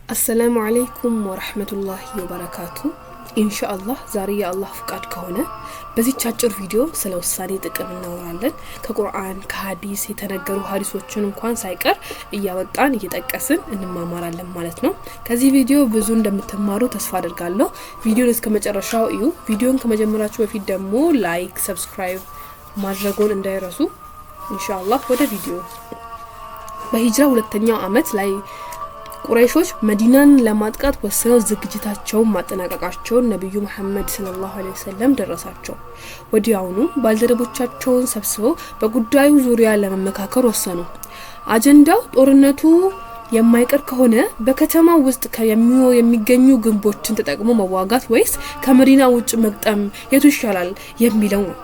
السلام عليكم ورحمة الله وبركاته إن شاء الله زاري الله فقاد كهونه بزي تشاجر فيديو سلو الساني تقرب نورالن كقرآن كحديث يتنقروا حديثوچن እንኳን ሳይቀር እያወጣን እየጠቀስን እንማማራለን ማለት ነው። ከዚህ ቪዲዮ ብዙ እንደምትማሩ ተስፋ አደርጋለሁ። ቪዲዮን እስከ መጨረሻው እዩ። ቪዲዮን ከመጀመራችሁ በፊት ደግሞ ላይክ ሰብስክራይብ ማድረጉን እንዳይረሱ ኢንሻአላህ። ወደ ቪዲዮ በሂጅራ ሁለተኛው አመት ላይ ቁረይሾች መዲናን ለማጥቃት ወሰነው ዝግጅታቸውን ማጠናቀቃቸውን ነብዩ መሐመድ ሰለላሁ ዐለይሂ ወሰለም ደረሳቸው። ወዲያውኑ ባልደረቦቻቸውን ሰብስበው በጉዳዩ ዙሪያ ለመመካከር ወሰኑ። አጀንዳው ጦርነቱ የማይቀር ከሆነ በከተማው ውስጥ የሚገኙ ግንቦችን ተጠቅሞ መዋጋት ወይስ ከመዲና ውጭ መግጠም የቱ ይሻላል የሚለው ነው።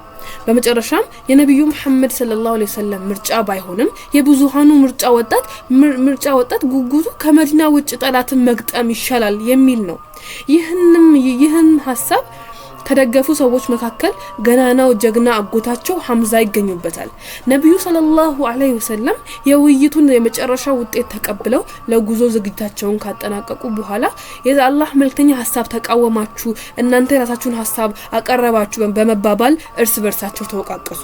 በመጨረሻም የነብዩ መሐመድ ሰለላሁ ዐለይሂ ወሰለም ምርጫ ባይሆንም የብዙሃኑ ምርጫ ወጣት ጉጉቱ ከመዲና ውጭ ጠላትን መግጠም ይሻላል የሚል ነው። ይህን ሐሳብ ከደገፉ ሰዎች መካከል ገናናው ጀግና አጎታቸው ሐምዛ ይገኙበታል። ነብዩ ሰለላሁ ዐለይሂ ወሰለም የውይይቱን የመጨረሻ ውጤት ተቀብለው ለጉዞ ዝግጅታቸውን ካጠናቀቁ በኋላ የአላህ መልእክተኛ ሐሳብ ተቃወማችሁ እናንተ የራሳችሁን ሐሳብ አቀረባችሁ በመባባል እርስ በርሳቸው ተወቃቀሱ።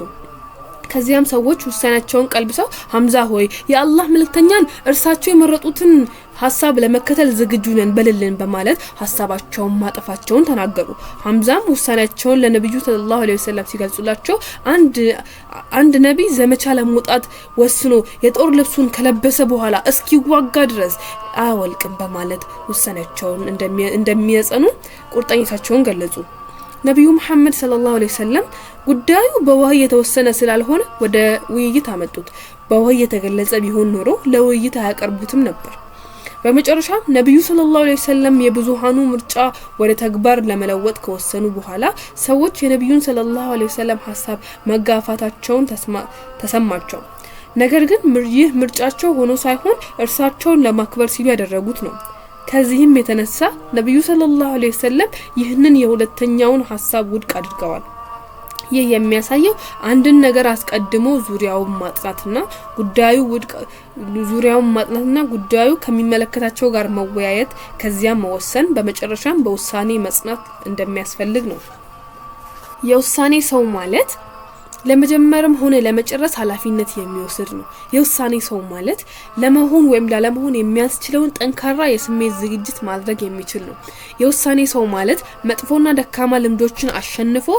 ከዚያም ሰዎች ውሳኔያቸውን ቀልብሰው ሐምዛ ሆይ የአላህ መልእክተኛን እርሳቸው የመረጡትን ሐሳብ ለመከተል ዝግጁ ነን በልልን በማለት ሐሳባቸውን ማጠፋቸውን ተናገሩ። ሐምዛም ውሳኔያቸውን ለነብዩ ሰለላሁ ዐለይሂ ወሰለም ሲገልጹላቸው አንድ ነብይ ዘመቻ ለመውጣት ወስኖ የጦር ልብሱን ከለበሰ በኋላ እስኪዋጋ ድረስ አያወልቅም በማለት ውሳኔያቸውን እንደሚያጸኑ ቁርጠኝነታቸውን ገለጹ። ነብዩ መሐመድ ሰለላሁ ዐለይሂ ወሰለም ጉዳዩ በወህይ የተወሰነ ስላልሆነ ወደ ውይይት አመጡት። በወህይ የተገለጸ ቢሆን ኖሮ ለውይይት አያቀርቡትም ነበር። በመጨረሻም ነብዩ ሰለላሁ ዐለይሂ ወሰለም የብዙሃኑ ምርጫ ወደ ተግባር ለመለወጥ ከወሰኑ በኋላ ሰዎች የነብዩን ሰለላሁ ዐለይሂ ወሰለም ሐሳብ መጋፋታቸውን ተሰማቸው። ነገር ግን ይህ ምርጫቸው ሆኖ ሳይሆን እርሳቸውን ለማክበር ሲሉ ያደረጉት ነው። ከዚህም የተነሳ ነብዩ ሰለላሁ ዐለይሂ ወሰለም ይህንን የሁለተኛውን ሐሳብ ውድቅ አድርገዋል። ይህ የሚያሳየው አንድን ነገር አስቀድሞ ዙሪያውን ማጥናትና ጉዳዩ ከሚመለከታቸው ጋር መወያየት ከዚያም መወሰን በመጨረሻም በውሳኔ መጽናት እንደሚያስፈልግ ነው። የውሳኔ ሰው ማለት ለመጀመርም ሆነ ለመጨረስ ኃላፊነት የሚወስድ ነው። የውሳኔ ሰው ማለት ለመሆን ወይም ላለመሆን የሚያስችለውን ጠንካራ የስሜት ዝግጅት ማድረግ የሚችል ነው። የውሳኔ ሰው ማለት መጥፎና ደካማ ልምዶችን አሸንፎ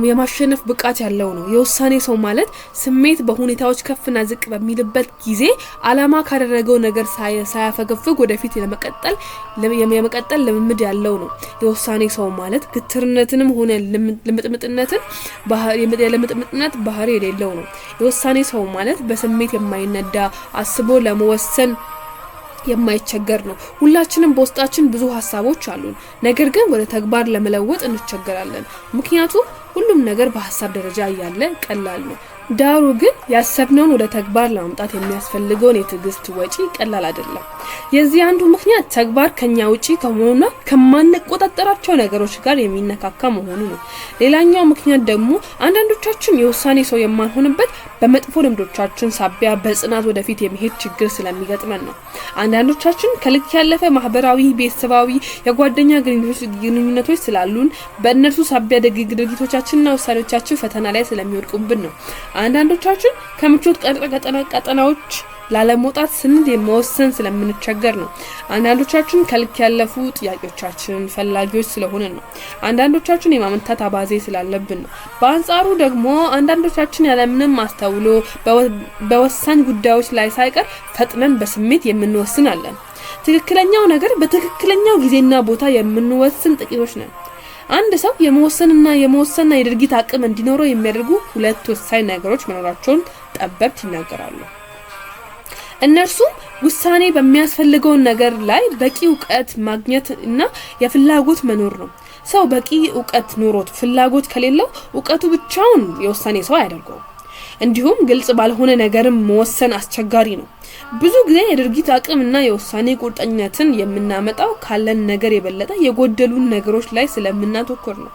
የማሸነፍ ብቃት ያለው ነው። የውሳኔ ሰው ማለት ስሜት በሁኔታዎች ከፍና ዝቅ በሚልበት ጊዜ አላማ ካደረገው ነገር ሳያፈገፍግ ወደፊት የመቀጠል ልምምድ ያለው ነው። የውሳኔ ሰው ማለት ግትርነትንም ሆነ ለምጥምጥነት ባህሪ የሌለው ነው። የውሳኔ ሰው ማለት በስሜት የማይነዳ አስቦ ለመወሰን የማይቸገር ነው። ሁላችንም በውስጣችን ብዙ ሐሳቦች አሉን፣ ነገር ግን ወደ ተግባር ለመለወጥ እንቸገራለን። ምክንያቱም ሁሉም ነገር በሐሳብ ደረጃ ያለ ቀላል ነው። ዳሩ ግን ያሰብነውን ወደ ተግባር ለማምጣት የሚያስፈልገውን የትዕግስት ወጪ ቀላል አይደለም። የዚህ አንዱ ምክንያት ተግባር ከኛ ውጪ ከሆነና ከማንቆጣጠራቸው ነገሮች ጋር የሚነካካ መሆኑ ነው። ሌላኛው ምክንያት ደግሞ አንዳንዶቻችን የውሳኔ ሰው የማንሆንበት በመጥፎ ልምዶቻችን ሳቢያ በጽናት ወደፊት የመሄድ ችግር ስለሚገጥመን ነው። አንዳንዶቻችን ከልክ ያለፈ ማህበራዊ፣ ቤተሰባዊ፣ የጓደኛ ግንኙነቶች ስላሉን በእነርሱ ሳቢያ ድርጊቶቻችንና ውሳኔዎቻችን ፈተና ላይ ስለሚወድቁብን ነው። አንዳንዶቻችን ከምቾት ቀጠናዎች ላለመውጣት ስንል የመወሰን ስለምንቸገር ነው። አንዳንዶቻችን ከልክ ያለፉ ጥያቄዎቻችን ፈላጊዎች ስለሆነ ነው። አንዳንዶቻችን የማመንታት አባዜ ስላለብን ነው። በአንጻሩ ደግሞ አንዳንዶቻችን ያለምንም አስተውሎ በወሳኝ ጉዳዮች ላይ ሳይቀር ፈጥነን በስሜት የምንወስን አለን። ትክክለኛው ነገር በትክክለኛው ጊዜና ቦታ የምንወስን ጥቂቶች ነን። አንድ ሰው የመወሰንና የድርጊት አቅም እንዲኖረው የሚያደርጉ ሁለት ወሳኝ ነገሮች መኖራቸውን ጠበብት ይናገራሉ። እነርሱም ውሳኔ በሚያስፈልገው ነገር ላይ በቂ ዕውቀት ማግኘት እና የፍላጎት መኖር ነው። ሰው በቂ ዕውቀት ኖሮት ፍላጎት ከሌለው ዕውቀቱ ብቻውን የውሳኔ ሰው አያደርገውም። እንዲሁም ግልጽ ባልሆነ ነገርም መወሰን አስቸጋሪ ነው። ብዙ ጊዜ የድርጊት አቅምና የውሳኔ ቁርጠኝነትን የምናመጣው ካለን ነገር የበለጠ የጎደሉን ነገሮች ላይ ስለምናተኩር ነው።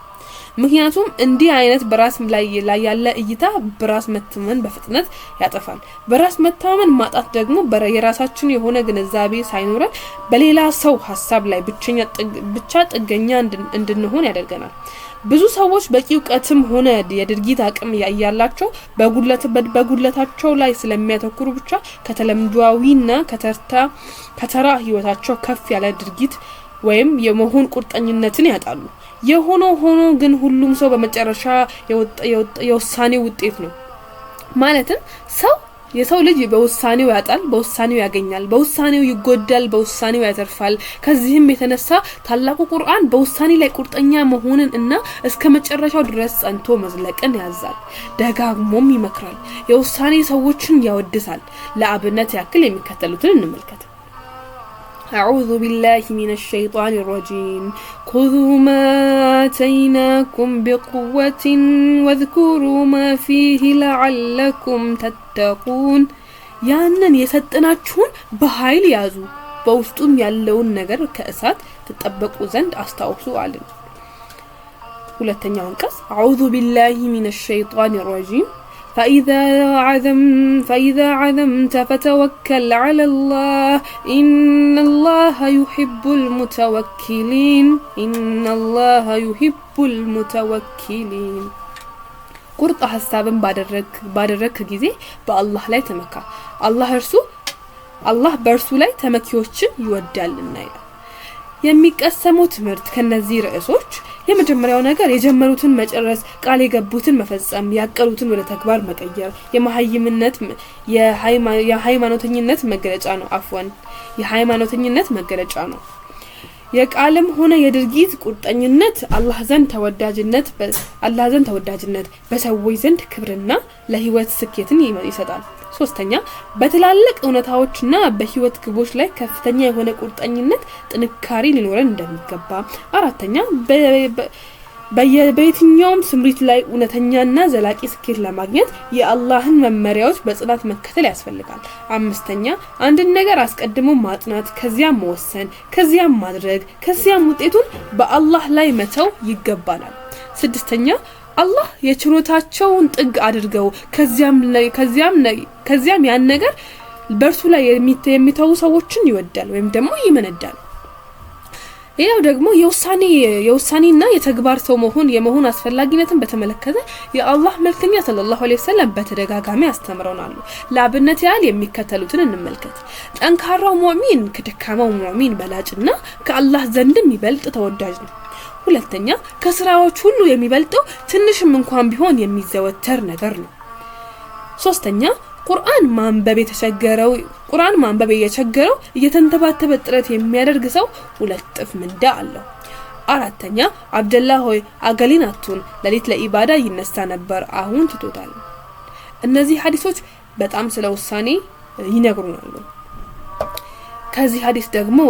ምክንያቱም እንዲህ አይነት በራስ ላይ ያለ እይታ በራስ መተማመን በፍጥነት ያጠፋል። በራስ መተማመን ማጣት ደግሞ የራሳችን የሆነ ግንዛቤ ሳይኖረን በሌላ ሰው ሐሳብ ላይ ብቻ ጥገኛ እንድንሆን ያደርገናል። ብዙ ሰዎች በቂ ዕውቀትም ሆነ የድርጊት አቅም ያያላቸው በጉለታቸው ላይ ስለሚያተኩሩ ብቻ ከተለምዷዊና ከተራ ህይወታቸው ከፍ ያለ ድርጊት ወይም የመሆን ቁርጠኝነትን ያጣሉ። ሆኖ ግን ሁሉም ሰው በመጨረሻ የውሳኔው ውጤት ነው። ማለትም የሰው ልጅ በውሳኔው ያጣል፣ በውሳኔው ያገኛል፣ በውሳኔው ይጎዳል፣ በውሳኔው ያተርፋል። ከዚህም የተነሳ ታላቁ ቁርአን በውሳኔ ላይ ቁርጠኛ መሆንን እና እስከ መጨረሻው ድረስ ጸንቶ መዝለቅን ያዛል፣ ደጋግሞም ይመክራል። የውሳኔ ሰዎችን ያወድሳል። ለአብነት ያክል የሚከተሉትን እንመልከት። أعوذ بالله من الشيطان الرجيم خذوا ما آتيناكم بقوة واذكروا ما فيه لعلكم تتقون ያንን የሰጠናችሁን በኃይል ያዙ በውስጡም ያለውን ነገር ከእሳት ተጠበቁ ዘንድ አስተውሉ አለን። ሁለተኛው አንቀጽ أعوذ بالله من الشيطان الرجيم فإذا عزمت فتوكل على الله إن الله يحب المتوكلين ቁርጥ ሐሳብን ባደረክ ጊዜ በአላህ ላይ ተመካ። አላህ በእርሱ ላይ ተመኪዎችን ይወዳልና ይላል። የሚቀሰሙ ትምህርት ከነዚህ ርዕሶች የመጀመሪያው ነገር የጀመሩትን መጨረስ፣ ቃል የገቡትን መፈጸም፣ ያቀሉትን ወደ ተግባር መቀየር የሃይማኖተኝነት መገለጫ ነው። የቃልም ሆነ የድርጊት ቁርጠኝነት አላህ ዘንድ ተወዳጅነት በሰዎች ዘንድ ክብርና ለህይወት ስኬትን ይሰጣል። ሶስተኛ በትላልቅ እውነታዎችና በህይወት ግቦች ላይ ከፍተኛ የሆነ ቁርጠኝነት ጥንካሬ ሊኖረን እንደሚገባ። አራተኛ በየትኛውም ስምሪት ላይ እውነተኛና ዘላቂ ስኬት ለማግኘት የአላህን መመሪያዎች በጽናት መከተል ያስፈልጋል። አምስተኛ አንድን ነገር አስቀድሞ ማጥናት፣ ከዚያም መወሰን፣ ከዚያም ማድረግ፣ ከዚያም ውጤቱን በአላህ ላይ መተው ይገባናል። ስድስተኛ አላህ የችሎታቸውን ጥግ አድርገው ከዚያም ያን ነገር በእርሱ ላይ የሚተው ሰዎችን ይወዳል ወይም ደግሞ ይመነዳል። ሌላው ደግሞ የውሳኔና የተግባር ሰው የመሆን አስፈላጊነትን በተመለከተ የአላህ መልእክተኛ ሰለላሁ ዐለይሂ ወሰለም በተደጋጋሚ አስተምረውናል። ለአብነት ያህል የሚከተሉትን እንመልከት። ጠንካራው ሙእሚን ከደካማው ሙእሚን በላጭና ከአላህ ዘንድም ይበልጥ ተወዳጅ ነው። ሁለተኛ ከስራዎች ሁሉ የሚበልጠው ትንሽም እንኳን ቢሆን የሚዘወተር ነገር ነው። ሶስተኛ ቁርአን ማንበብ የቸገረው እየተንተባተበ ጥረት የሚያደርግ ሰው 2 እጥፍ ምንዳ አለው። አራተኛ አብደላህ ሆይ አገሊናቱን ለሊት ለኢባዳ ይነሳ ነበር፣ አሁን ትቶታል። እነዚህ ሐዲሶች በጣም ስለ ውሳኔ ይነግሩናል። ከዚህ ሐዲስ ደግሞ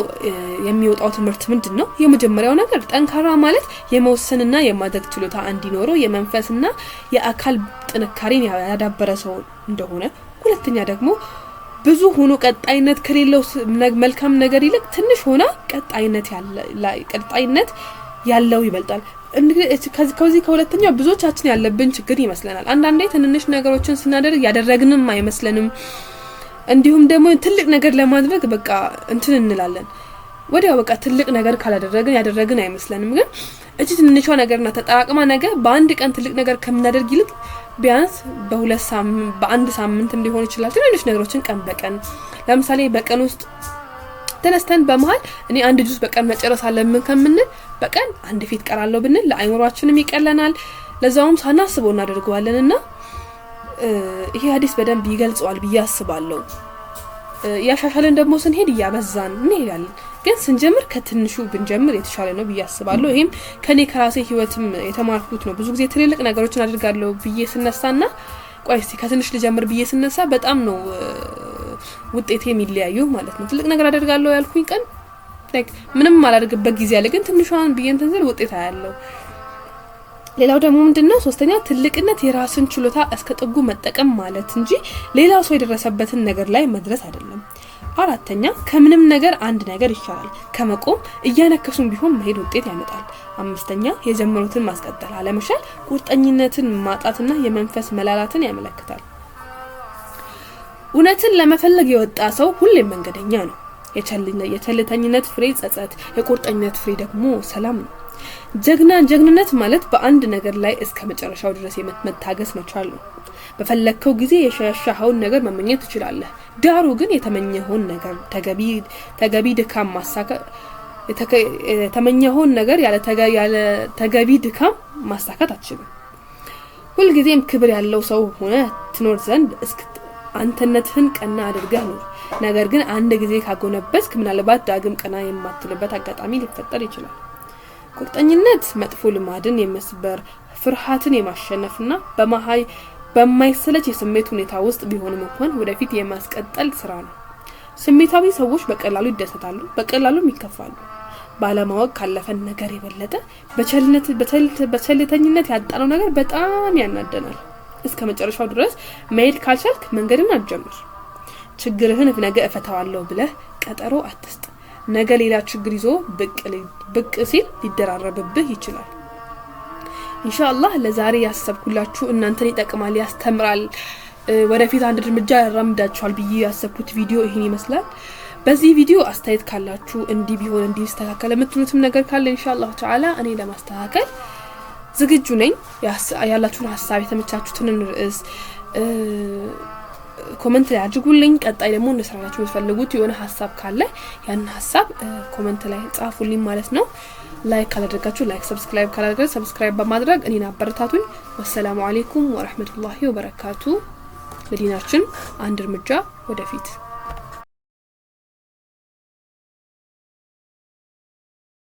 የሚወጣው ትምህርት ምንድነው? የመጀመሪያው ነገር ጠንካራ ማለት የመወሰንና የማድረግ ችሎታ እንዲኖረው የመንፈስና የአካል ጥንካሬን ያዳበረ ሰው እንደሆነ። ሁለተኛ ደግሞ ብዙ ሆኖ ቀጣይነት ከሌለው መልካም ነገር ይልቅ ትንሽ ሆና ቀጣይነት ያለው ይበልጣል። ከዚህ ከሁለተኛው ብዙዎቻችን ያለብን ችግር ይመስለናል። አንዳንዴ ትንንሽ ነገሮችን ስናደርግ ያደረግንም አይመስለንም። እንዲሁም ደግሞ ትልቅ ነገር ለማድረግ በቃ እንትን እንላለን። ወዲያው በቃ ትልቅ ነገር ካላደረግን ያደረግን አይመስለንም። ግን እቺ ትንሿ ነገርና ተጠራቅማ ነገር በአንድ ቀን ትልቅ ነገር ከምናደርግ ይልቅ ቢያንስ በአንድ ሳምንትም ሊሆን ይችላል ትንንሽ ነገሮችን ቀን በቀን ለምሳሌ በቀን ውስጥ ተነስተን በመሃል እኔ አንድ ጁስ በቀን መጨረስ አለብን ከምንል በቀን አንድ ፊት ቀራለው ብንል ለአይምሮአችንም ይቀለናል፣ ለዛውም ሳናስበው እናደርገዋለንና ይሄ ሐዲስ በደንብ ይገልጸዋል ብዬ አስባለሁ። ያሻሻለን ደግሞ ስንሄድ ያበዛን እንሄዳለን። ግን ስንጀምር ከትንሹ ብንጀምር የተሻለ ነው ብዬ አስባለሁ። ይሄም ከኔ ከራሴ ህይወትም የተማርኩት ነው። ብዙ ጊዜ ትልልቅ ነገሮችን አድርጋለሁ ብዬ ስነሳና ቆይ እስቲ ከትንሽ ልጀምር ብዬ ስነሳ በጣም ነው ውጤቴ የሚለያየው ማለት ነው። ትልቅ ነገር አደርጋለሁ ያልኩኝ ቀን ምንም አላደርግበት ጊዜ አለ፣ ግን ትንሿን ብዬ እንትን ስል ውጤት አያለው። ሌላው ደግሞ ምንድነው? ሶስተኛ ትልቅነት የራስን ችሎታ እስከ ጥጉ መጠቀም ማለት እንጂ ሌላው ሰው የደረሰበትን ነገር ላይ መድረስ አይደለም። አራተኛ ከምንም ነገር አንድ ነገር ይሻላል ከመቆም እያነከሱም ቢሆን መሄድ ውጤት ያመጣል። አምስተኛ የጀመሩትን ማስቀጠል አለመቻል ቁርጠኝነትን ማጣትና የመንፈስ መላላትን ያመለክታል። እውነትን ለመፈለግ የወጣ ሰው ሁሌም መንገደኛ ነው። የቸልተኝነት ፍሬ ጸጸት፣ የቁርጠኝነት ፍሬ ደግሞ ሰላም ነው። ጀግንነት ማለት በአንድ ነገር ላይ እስከ መጨረሻው ድረስ መታገስ መቻል ነው። በፈለከው ጊዜ የሻሻውን ነገር መመኘት ትችላለህ። ዳሩ ግን የተመኘኸውን ነገር ተገቢ ድካም ማሳካት የተመኘኸውን ነገር ያለ ተገቢ ድካም ማሳካት አትችልም። ሁሉ ጊዜም ክብር ያለው ሰው ሆነ ትኖር ዘንድ አንተነትህን ቀና አድርገህ ነው። ነገር ግን አንድ ጊዜ ካጎነበስክ ምናልባት ዳግም ቀና የማትልበት አጋጣሚ ሊፈጠር ይችላል። ቁርጠኝነት መጥፎ ልማድን የመስበር ፍርሃትን የማሸነፍና በማይሰለች የስሜት ሁኔታ ውስጥ ቢሆንም እንኳን ወደፊት የማስቀጠል ስራ ነው። ስሜታዊ ሰዎች በቀላሉ ይደሰታሉ፣ በቀላሉም ይከፋሉ። ባለማወቅ ካለፈን ነገር የበለጠ በቸልተኝነት ያጣነው ነገር በጣም ያናደናል። እስከ መጨረሻው ድረስ መሄድ ካልቻልክ መንገድን አትጀምር። ችግርህን ነገ እፈታዋለሁ ብለህ ቀጠሮ አትስጥ። ነገ ሌላ ችግር ይዞ ብቅ ሲል ሊደራረብብህ ይችላል። ኢንሻአላህ ለዛሬ ያሰብኩላችሁ እናንተን ይጠቅማል፣ ያስተምራል፣ ወደፊት አንድ እርምጃ ያራምዳችኋል ብዬ ያሰብኩት ቪዲዮ ይሄን ይመስላል። በዚህ ቪዲዮ አስተያየት ካላችሁ እንዲህ ቢሆን እንዲህ ይስተካከል የምትሉትም ነገር ካለ ኢንሻአላህ ተዓላ እኔ ለማስተካከል ዝግጁ ነኝ። ያላችሁን ሐሳብ የተመቻችሁትን ርዕስ ኮሜንት ላይ አድርጉልኝ። ቀጣይ ደግሞ እንሰራላችሁ የምትፈልጉት የሆነ ሐሳብ ካለ ያን ሐሳብ ኮሜንት ላይ ጻፉልኝ ማለት ነው። ላይክ ካላደረጋችሁ ላይክ፣ ሰብስክራይብ ካላደረጋችሁ ሰብስክራይብ በማድረግ እኔን አበረታቱኝ። ወሰላሙ አለይኩም ወራህመቱላሂ ወበረካቱ። ለዲናችን አንድ እርምጃ ወደፊት